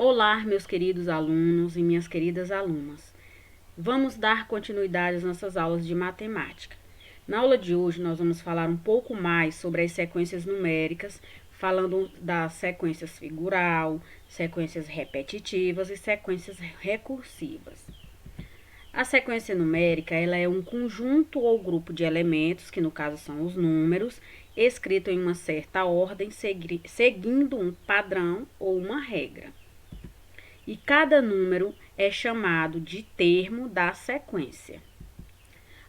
Olá, meus queridos alunos e minhas queridas alunas. Vamos dar continuidade às nossas aulas de matemática. Na aula de hoje, nós vamos falar um pouco mais sobre as sequências numéricas, falando das sequências figural, sequências repetitivas e sequências recursivas. A sequência numérica, ela é um conjunto ou grupo de elementos, que no caso são os números, escrito em uma certa ordem, seguindo um padrão ou uma regra. E cada número é chamado de termo da sequência.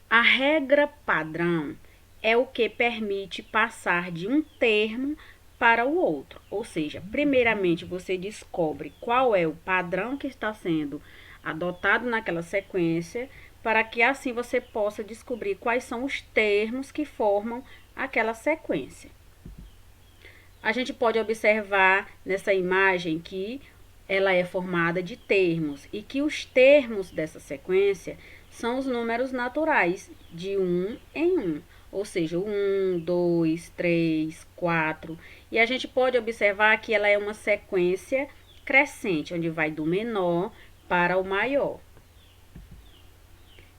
A regra padrão é o que permite passar de um termo para o outro. Ou seja, primeiramente você descobre qual é o padrão que está sendo adotado naquela sequência, para que assim você possa descobrir quais são os termos que formam aquela sequência. A gente pode observar nessa imagem que ela é formada de termos e que os termos dessa sequência são os números naturais, de 1 em 1. Ou seja, 1, 2, 3, 4. E a gente pode observar que ela é uma sequência crescente, onde vai do menor para o maior.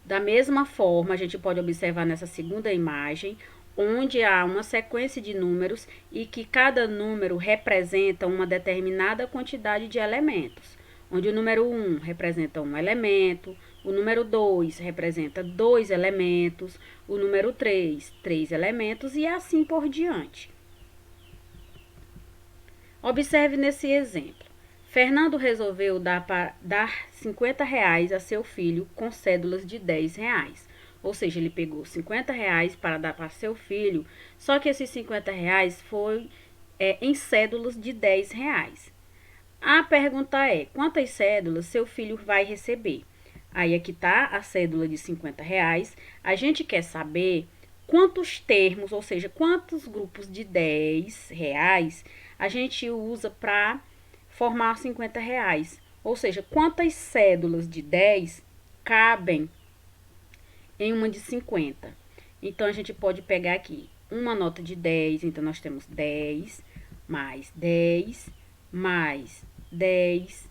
Da mesma forma, a gente pode observar nessa segunda imagem, onde há uma sequência de números e que cada número representa uma determinada quantidade de elementos, onde o número 1 representa um elemento, o número 2 representa 2 elementos, o número 3, 3 elementos e assim por diante. Observe nesse exemplo. Fernando resolveu dar R$ 50 a seu filho com cédulas de R$ 10. Ou seja, ele pegou R$ 50 para dar para seu filho, só que esses R$ 50 foi em cédulas de R$ 10. A pergunta é, quantas cédulas seu filho vai receber? Aí aqui está a cédula de R$ 50. A gente quer saber quantos termos, ou seja, quantos grupos de R$ 10 a gente usa para formar R$ 50. Ou seja, quantas cédulas de 10 cabem em uma de 50. Então, a gente pode pegar aqui uma nota de 10. Então, nós temos 10, mais 10, mais 10,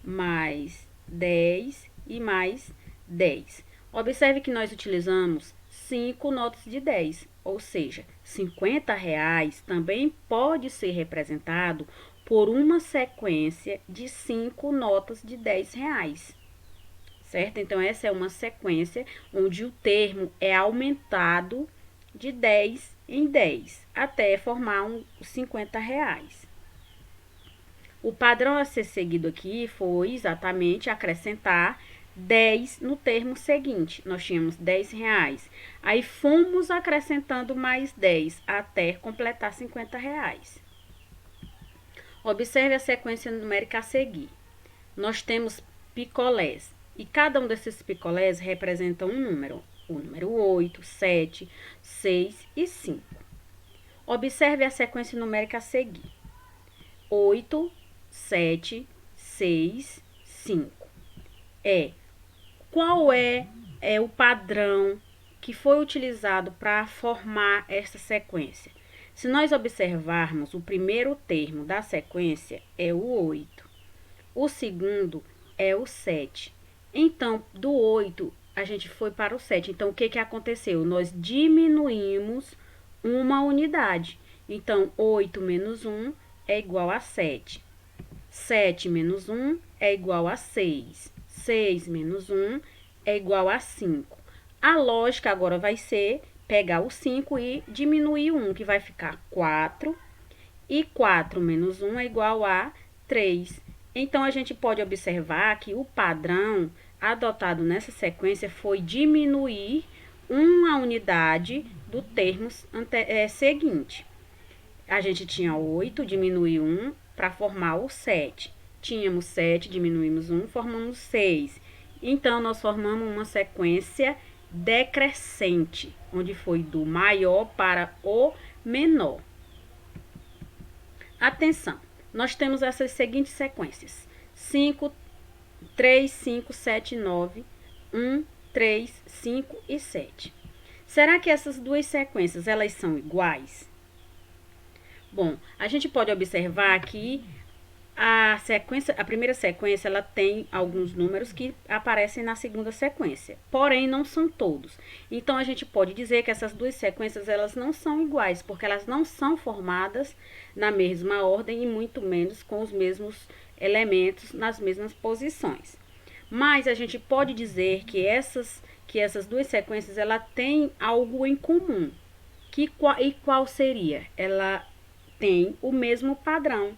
mais 10 e mais 10. Observe que nós utilizamos 5 notas de 10. Ou seja, R$ 50 também pode ser representado por uma sequência de 5 notas de R$ 10. Certo? Então, essa é uma sequência onde o termo é aumentado de 10 em 10, até formar R$ 50. O padrão a ser seguido aqui foi exatamente acrescentar 10 no termo seguinte. Nós tínhamos R$ 10. Aí, fomos acrescentando mais 10 até completar R$ 50. Observe a sequência numérica a seguir. Nós temos picolés. E cada um desses picolés representa um número. O número 8, 7, 6 e 5. Observe a sequência numérica a seguir. 8, 7, 6, 5. Qual é o padrão que foi utilizado para formar essa sequência? Se nós observarmos, o primeiro termo da sequência é o 8. O segundo é o 7. Então, do 8, a gente foi para o 7. Então, o que aconteceu? Nós diminuímos uma unidade. Então, 8 menos 1 é igual a 7. 7 menos 1 é igual a 6. 6 menos 1 é igual a 5. A lógica agora vai ser pegar o 5 e diminuir o 1, que vai ficar 4. E 4 menos 1 é igual a 3. Então, a gente pode observar que o padrão adotado nessa sequência foi diminuir uma unidade do termo seguinte. A gente tinha 8, diminuiu 1 para formar o 7. Tínhamos 7, diminuímos 1, formamos 6. Então, nós formamos uma sequência decrescente, onde foi do maior para o menor. Atenção, nós temos essas seguintes sequências: 5, 3, 5, 7, 9, 1, 3, 5 e 7. Será que essas duas sequências, elas são iguais? Bom, a gente pode observar que A primeira sequência, ela tem alguns números que aparecem na segunda sequência, porém não são todos. Então a gente pode dizer que essas duas sequências elas não são iguais, porque elas não são formadas na mesma ordem e muito menos com os mesmos elementos nas mesmas posições. Mas a gente pode dizer que essas duas sequências ela têm algo em comum. E qual seria? Ela tem o mesmo padrão.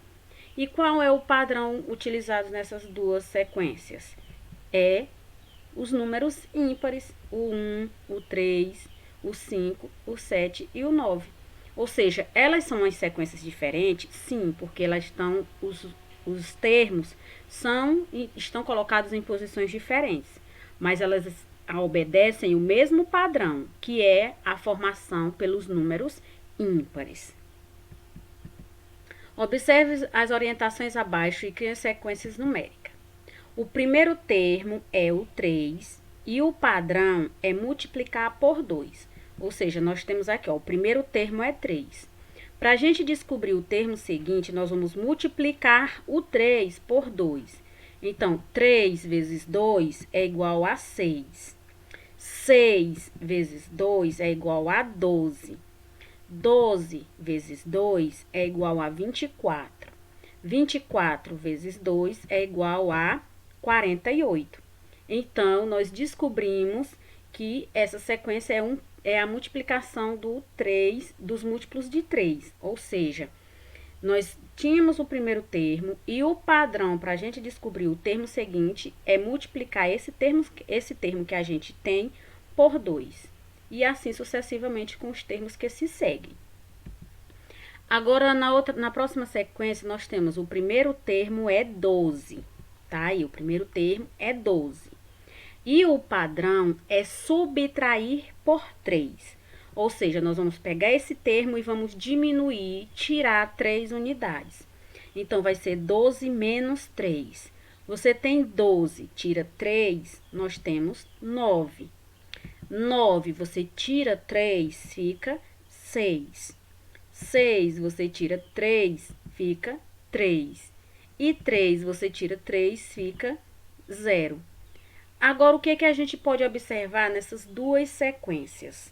E qual é o padrão utilizado nessas duas sequências? É os números ímpares, o 1, o 3, o 5, o 7 e o 9. Ou seja, elas são as sequências diferentes? Sim, porque elas os termos estão colocados em posições diferentes, mas elas obedecem o mesmo padrão, que é a formação pelos números ímpares. Observe as orientações abaixo e crie sequências numéricas. O primeiro termo é o 3 e o padrão é multiplicar por 2. Ou seja, nós temos aqui, ó, o primeiro termo é 3. Para a gente descobrir o termo seguinte, nós vamos multiplicar o 3 por 2. Então, 3 vezes 2 é igual a 6. 6 vezes 2 é igual a 12. 12 vezes 2 é igual a 24. 24 vezes 2 é igual a 48. Então, nós descobrimos que essa sequência é a multiplicação dos múltiplos de 3. Ou seja, nós tínhamos o primeiro termo e o padrão para a gente descobrir o termo seguinte é multiplicar esse termo que a gente tem por 2. E assim sucessivamente com os termos que se seguem. Agora, na próxima sequência, nós temos o primeiro termo é 12, tá? E o primeiro termo é 12. E o padrão é subtrair por 3. Ou seja, nós vamos pegar esse termo e vamos diminuir, tirar 3 unidades. Então, vai ser 12 menos 3. Você tem 12, tira 3, nós temos 9. 9, você tira 3, fica 6. 6, você tira 3, fica 3. E 3, você tira 3, fica 0. Agora, o que a gente pode observar nessas duas sequências?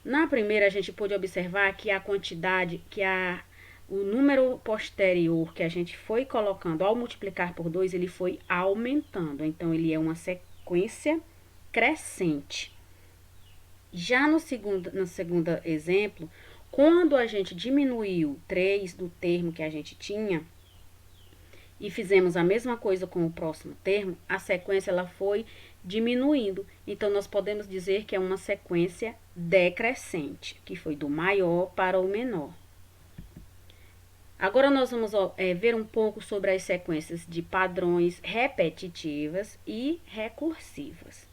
Na primeira, a gente pode observar que a quantidade, o número posterior que a gente foi colocando ao multiplicar por 2, ele foi aumentando. Então, ele é uma sequência crescente. Já no segundo exemplo, quando a gente diminuiu 3 do termo que a gente tinha e fizemos a mesma coisa com o próximo termo, a sequência ela foi diminuindo. Então, nós podemos dizer que é uma sequência decrescente, que foi do maior para o menor. Agora, nós vamos ver um pouco sobre as sequências de padrões repetitivas e recursivas.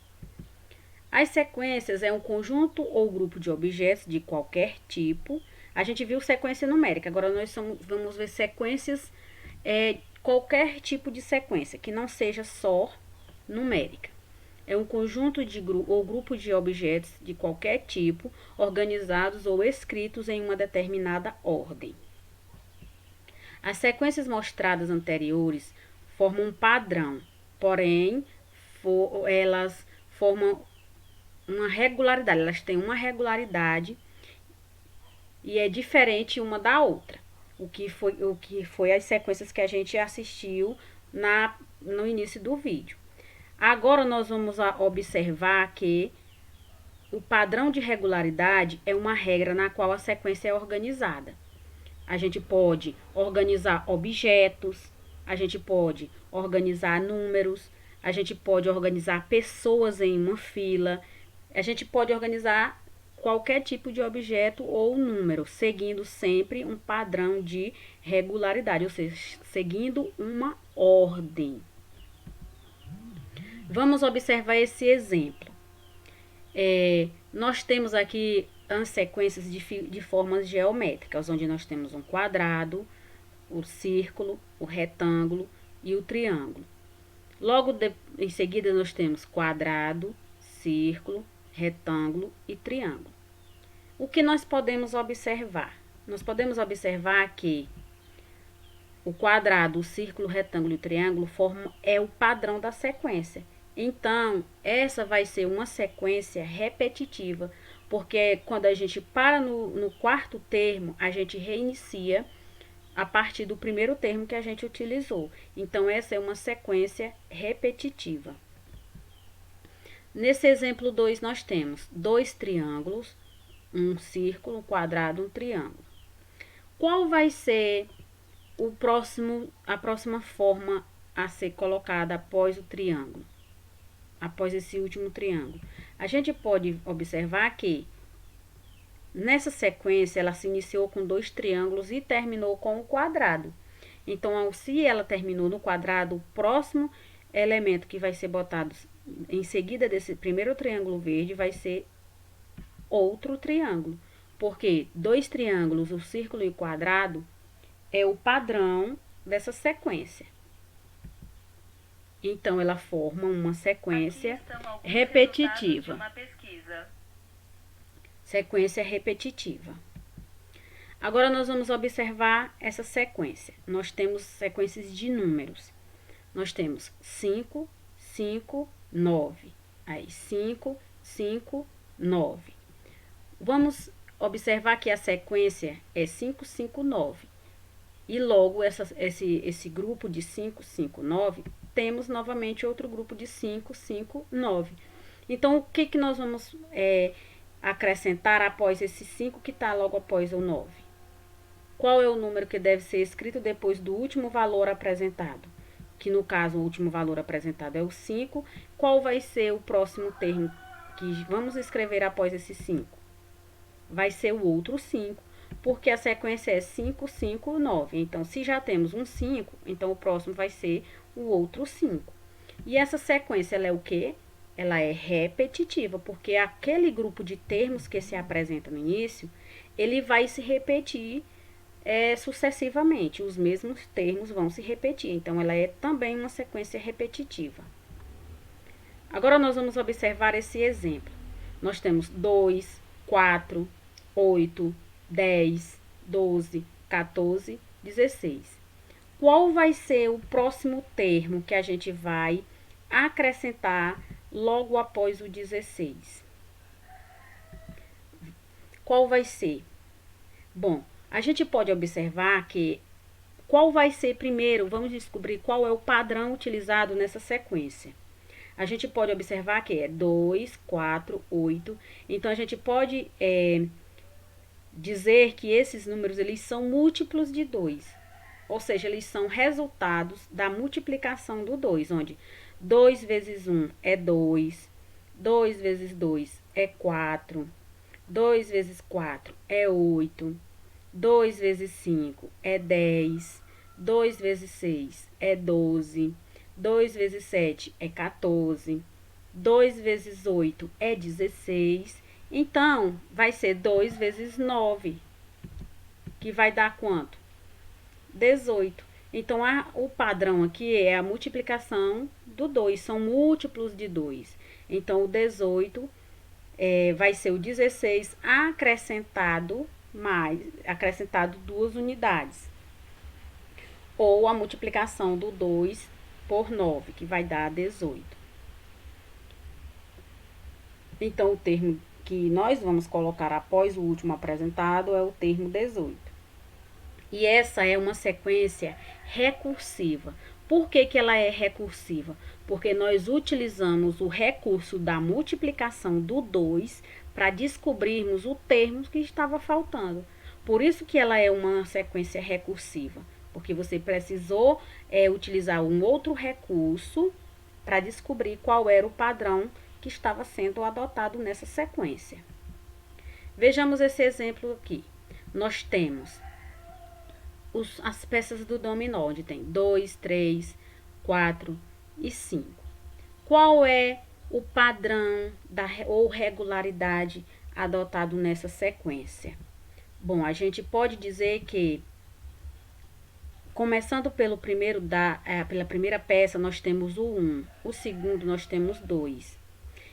As sequências é um conjunto ou grupo de objetos de qualquer tipo. A gente viu sequência numérica, agora nós vamos ver sequências, qualquer tipo de sequência, que não seja só numérica. É um conjunto ou grupo de objetos de qualquer tipo, organizados ou escritos em uma determinada ordem. As sequências mostradas anteriores formam um padrão, porém, elas formam uma regularidade, elas têm uma regularidade e é diferente uma da outra. O que foi as sequências que a gente assistiu no início do vídeo. Agora nós vamos observar que o padrão de regularidade é uma regra na qual a sequência é organizada. A gente pode organizar objetos, a gente pode organizar números, a gente pode organizar pessoas em uma fila. A gente pode organizar qualquer tipo de objeto ou número, seguindo sempre um padrão de regularidade, ou seja, seguindo uma ordem. Vamos observar esse exemplo. Nós temos aqui as sequências de formas geométricas, onde nós temos um quadrado, o círculo, o retângulo e o triângulo. Logo em seguida, nós temos quadrado, círculo, retângulo e triângulo. O que nós podemos observar? Nós podemos observar que o quadrado, o círculo, o retângulo e o triângulo é o padrão da sequência. Então, essa vai ser uma sequência repetitiva, porque quando a gente para no quarto termo, a gente reinicia a partir do primeiro termo que a gente utilizou. Então, essa é uma sequência repetitiva. Nesse exemplo 2, nós temos dois triângulos, um círculo, um quadrado, um triângulo. Qual vai ser a próxima forma a ser colocada após o triângulo? Após esse último triângulo. A gente pode observar que nessa sequência ela se iniciou com dois triângulos e terminou com o quadrado. Então, se ela terminou no quadrado, o próximo elemento que vai ser botado em seguida desse primeiro triângulo verde vai ser outro triângulo. Porque dois triângulos, o círculo e o quadrado, é o padrão dessa sequência. Então, ela forma uma sequência repetitiva. Sequência repetitiva. Agora, nós vamos observar essa sequência. Nós temos sequências de números. Nós temos 5, 5, 9. Aí, 5, 5, 9. Vamos observar que a sequência é 5, 5, 9. E logo, esse grupo de 5, 5, 9, temos novamente outro grupo de 5, 5, 9. Então, o que nós vamos acrescentar após esse 5 que está logo após o 9? Qual é o número que deve ser escrito depois do último valor apresentado? Que no caso, o último valor apresentado é o 5. Qual vai ser o próximo termo que vamos escrever após esse 5? Vai ser o outro 5, porque a sequência é 5, 5, 9. Então, se já temos um 5, então o próximo vai ser o outro 5. E essa sequência, ela é o quê? Ela é repetitiva, porque aquele grupo de termos que se apresenta no início, ele vai se repetir sucessivamente. Os mesmos termos vão se repetir. Então, ela é também uma sequência repetitiva. Agora, nós vamos observar esse exemplo. Nós temos 2, 4, 8, 10, 12, 14, 16. Qual vai ser o próximo termo que a gente vai acrescentar logo após o 16? Qual vai ser? Bom, a gente pode observar que qual vai ser primeiro, vamos descobrir qual é o padrão utilizado nessa sequência. A gente pode observar que é 2, 4, 8. Então, a gente pode dizer que esses números eles são múltiplos de 2. Ou seja, eles são resultados da multiplicação do 2, onde 2 vezes 1 é 2, 2 vezes 2 é 4, 2 vezes 4 é 8, 2 vezes 5 é 10, 2 vezes 6 é 12, 2 vezes 7 é 14, 2 vezes 8 é 16. Então, vai ser 2 vezes 9, que vai dar quanto? 18. Então, o padrão aqui é a multiplicação do 2, são múltiplos de 2. Então, o 18 vai ser o 16 acrescentado 2 unidades. Ou a multiplicação do 2 por 9, que vai dar 18. Então, o termo que nós vamos colocar após o último apresentado é o termo 18. E essa é uma sequência recursiva. Por que ela é recursiva? Porque nós utilizamos o recurso da multiplicação do 2 para descobrirmos o termo que estava faltando. Por isso que ela é uma sequência recursiva, porque você precisou utilizar um outro recurso para descobrir qual era o padrão que estava sendo adotado nessa sequência. Vejamos esse exemplo aqui. Nós temos as peças do dominó, onde tem 2, 3, 4 e 5. Qual é o padrão ou regularidade adotado nessa sequência? Bom, a gente pode dizer que, começando pela primeira peça, nós temos o 1. O segundo, nós temos 2.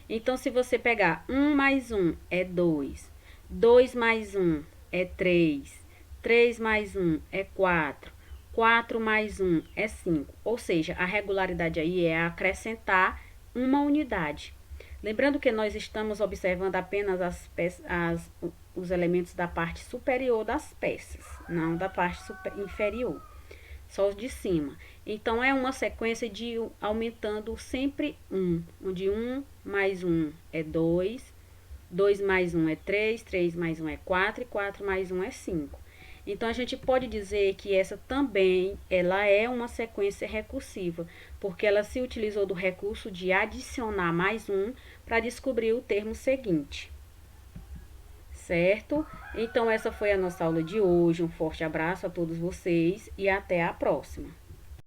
Então, se você pegar 1 mais 1 é 2. 2 mais 1 é 3. 3 mais 1 é 4. 4 mais 1 é 5. Ou seja, a regularidade aí é acrescentar uma unidade. Lembrando que nós estamos observando apenas os elementos da parte superior das peças, não da parte inferior, só os de cima. Então, é uma sequência de aumentando sempre 1, onde 1 mais 1 é 2, 2 mais 1 é 3, 3 mais 1 é 4 e 4 mais 1 é 5. Então, a gente pode dizer que essa também, ela é uma sequência recursiva, porque ela se utilizou do recurso de adicionar mais um para descobrir o termo seguinte. Certo? Então, essa foi a nossa aula de hoje. Um forte abraço a todos vocês e até a próxima.